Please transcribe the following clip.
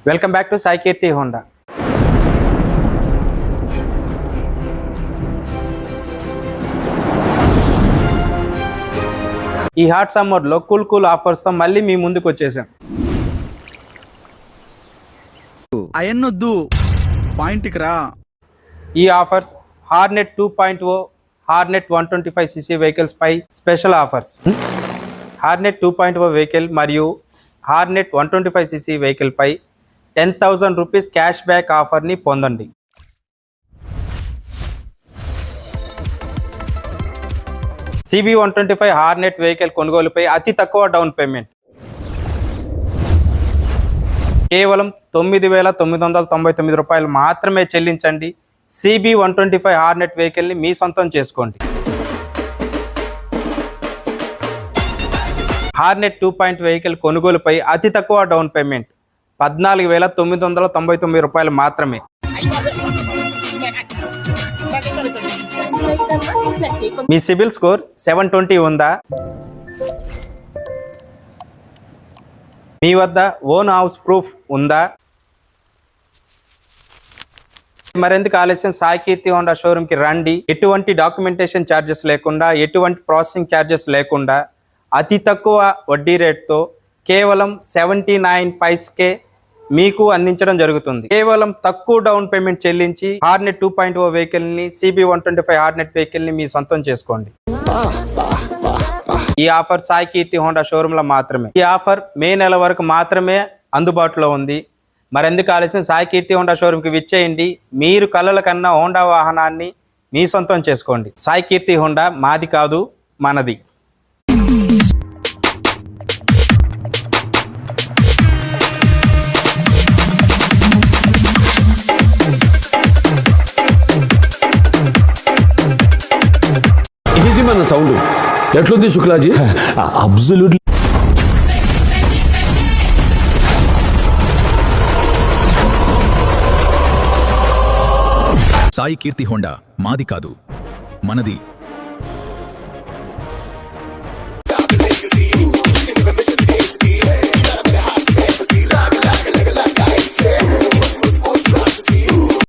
Welcome back to Sai Keerthi Honda. ఈ hot సమ్మర్లో cool ఆఫర్స్తో మళ్ళీ మీ ముందుకు వచ్చేసాం. అయన్నొద్దు, పాయింట్కి రా. ఈ offers Hornet 2.0, Hornet 125cc vehicles పై స్పెషల్ ఆఫర్స్. హార్నెట్ 2.0 వెహికల్ మరియు హార్నెట్ 125cc వెహికల్ పై 10,000 రూపీస్ క్యాష్ బ్యాక్ ఆఫర్ని పొందండి. CB 125 హార్నెట్ వెహికల్ కొనుగోలుపై అతి తక్కువ డౌన్ పేమెంట్ కేవలం 9,999 రూపాయలు మాత్రమే చెల్లించండి. CB 125 హార్నెట్ వెహికల్ని మీ సొంతం చేసుకోండి. హార్నెట్ 2.0 వెహికల్ కొనుగోలుపై అతి తక్కువ డౌన్ పేమెంట్ 14,999 రూపాయలు మాత్రమే. మీ సిబిల్ స్కోర్ 720 ఉందా? మీ వద్ద ఓన్ హౌస్ ప్రూఫ్ ఉందా? మరెందుకు ఆలస్యం, సాయి కీర్తి హోండా షోరూమ్కి రండి. ఎటువంటి డాక్యుమెంటేషన్ ఛార్జెస్ లేకుండా, ఎటువంటి ప్రాసెసింగ్ ఛార్జెస్ లేకుండా, అతి తక్కువ వడ్డీ రేట్తో కేవలం 79 పైస్కే మీకు అందించడం జరుగుతుంది. కేవలం తక్కువ డౌన్ పేమెంట్ చెల్లించి హార్నెట్ 2.0 వెహికల్ని, CB 125 హార్నెట్ వెహికల్ని మీ సొంతం చేసుకోండి. ఈ ఆఫర్ సాయి కీర్తి హోండా షోరూంలో మాత్రమే. ఈ ఆఫర్ మే నెల వరకు మాత్రమే అందుబాటులో ఉంది. మరెందుకు ఆలస్యం, సాయి కీర్తి హోండా షోరూమ్కి విచ్చేయండి. మీరు కలల కన్నా హోండా వాహనాన్ని మీ సొంతం చేసుకోండి. సాయి కీర్తి హోండా మాది కాదు, మనది. ఇది మన సౌండ్ ఎట్లుంది శుక్లాజీ? అబ్సల్యూట్లీ. సాయి కీర్తి హోండా మాది కాదు, మనది.